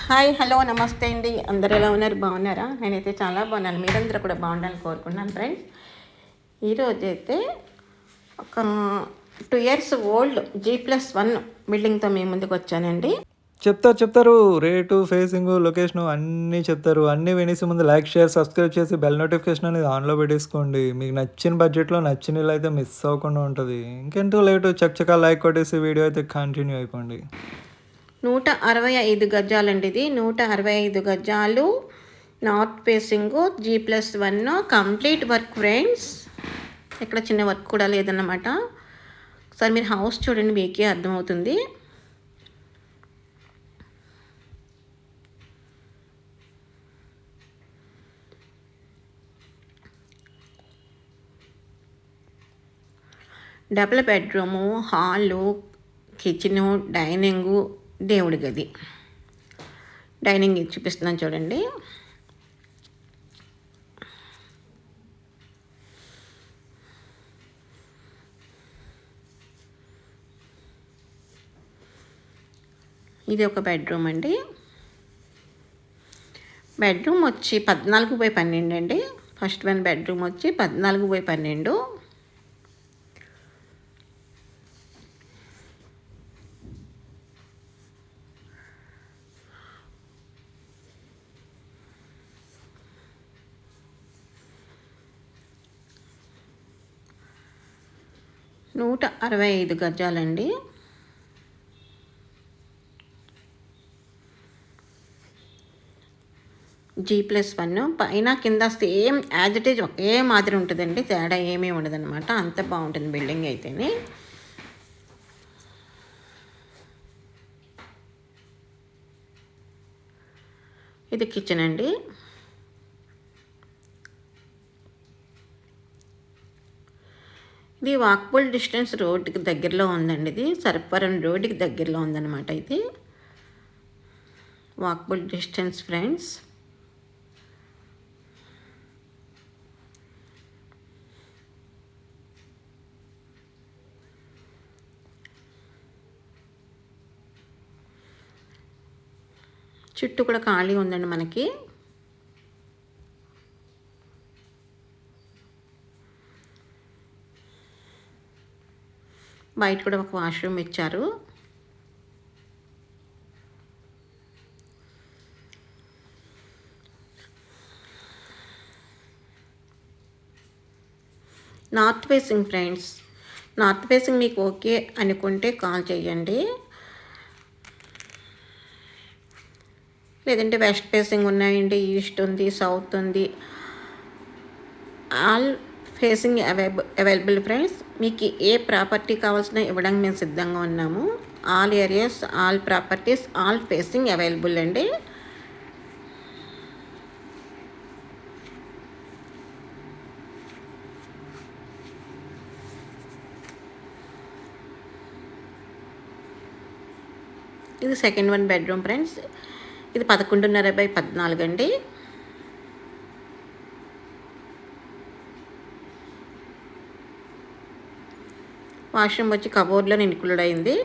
Hi hello నమస్తే అండి. అందరు ఎలా ఉన్నారు? బాగున్నారా? నేనైతే చాలా బాగున్నాను. మీరందరూ కూడా బాగుండాలని కోరుకున్నాను ఫ్రెండ్స్. ఈరోజు అయితే ఒక 2 years ఓల్డ్ G+1 బిల్డింగ్తో మీ ముందుకు వచ్చానండి. చెప్తారు. రేటు, ఫేసింగు, లొకేషను అన్నీ చెప్తారు. అన్నీ వినేసే ముందు లైక్, షేర్, సబ్స్క్రైబ్ చేసి బెల్ నోటిఫికేషన్ అనేది ఆన్‌లో పెట్టేసుకోండి. మీకు నచ్చిన బడ్జెట్‌లో నచ్చిన ఇల్లు అయితే మిస్ అవ్వకుండా ఉంటది. ఇంకెందుకు లేటు చకచకా లైక్ కొట్టేసి వీడియో అయితే కంటిన్యూ అయిపోండి. 165 గజాలండి ఇది. 165 గజాలు north facing G+1 complete work friends. ఇక్కడ చిన్న వర్క్ కూడా లేదన్నమాట. ఒకసారి మీరు హౌస్ చూడండి, మీకే అర్థమవుతుంది. Double bedroom, hall, kitchen, dining, దేవుడి గది. డైనింగ్ చూపిస్తున్నాను చూడండి. ఇది ఒక బెడ్రూమ్ అండి. బెడ్రూమ్ వచ్చి 14/12 అండి. ఫస్ట్ వన్ బెడ్రూమ్ వచ్చి 14/12. నూట 65 గజాలండి. G+1 పైన కింద సేమ్ యాజ్ ఇట్ ఈజ్ ఒకే మాదిరి ఉంటుందండి. తేడా ఏమీ ఉండదన్నమాట. అంత బాగుంటుంది బిల్డింగ్ అయితేనే. ఇది కిచెన్ అండి. ఇది వాక్బుల్ డిస్టెన్స్ రోడ్డుకి దగ్గరలో ఉందండి. ఇది సర్పవరం రోడ్డుకి దగ్గరలో ఉందన్నమాట. ఇది వాక్బుల్ డిస్టెన్స్ ఫ్రెండ్స్. చుట్టూ కూడా ఖాళీ ఉందండి మనకి. బయట కూడా ఒక వాష్రూమ్ ఇచ్చారు. North facing friends. North facing మీకు ఓకే అనుకుంటే కాల్ చేయండి. లేదంటే వెస్ట్ ఫేసింగ్ ఉన్నాయండి, ఈస్ట్ ఉంది, సౌత్ ఉంది. All facing available friends. మీకు ఏ ప్రాపర్టీ కావాల్సిన ఇవ్వడానికి మేము సిద్ధంగా ఉన్నాము. All areas, all properties, all facing available అండి. ఇది సెకండ్ వన్ బెడ్రూమ్ ఫ్రెండ్స్. ఇది 11.5/14 అండి. వాష్రూమ్ వచ్చి కబోర్డ్లో ఇన్క్లూడ్ అయింది.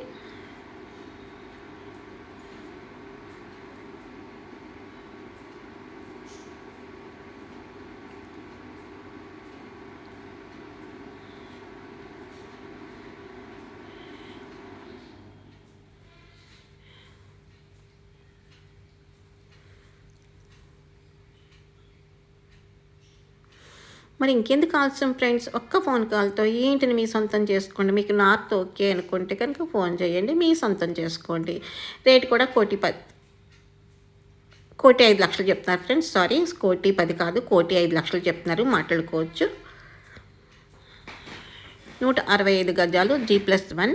మరి ఇంకెందుకు ఆలస్యం ఫ్రెండ్స్? ఒక్క ఫోన్ కాల్తో ఈ ఇంటిని మీ సొంతం చేసుకోండి. మీకు నార్త్ ఓకే అనుకుంటే కనుక ఫోన్ చేయండి, మీ సొంతం చేసుకోండి. రేట్ కూడా 1,05,00,000 చెప్తున్నారు ఫ్రెండ్స్. సారీ, 1,10,00,000 కాదు, 1,05,00,000 చెప్తున్నారు. మాట్లాడుకోవచ్చు. 165 గజాలు G+1.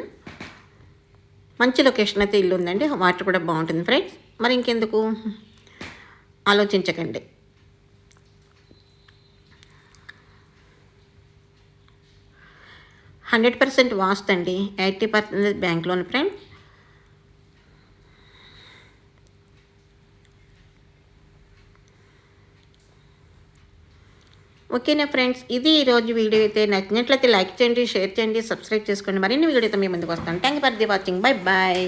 మంచి లొకేషన్ అయితే ఇల్లు ఉందండి. వాటర్ కూడా బాగుంటుంది ఫ్రెండ్స్. మరి ఇంకెందుకు ఆలోచించకండి. 100% వాస్తు అండి, 80% బ్యాంక్ లోన్ ఫ్రెండ్. ఓకేనా ఫ్రెండ్స్? ఇది ఈరోజు వీడియో అయితే. నచ్చినట్లయితే లైక్ చేయండి, షేర్ చేయండి, సబ్స్క్రైబ్ చేసుకోండి. మరిన్ని వీడియో అయితే మీ ముందుకు వస్తాను. Thank you for the watching. Bye bye.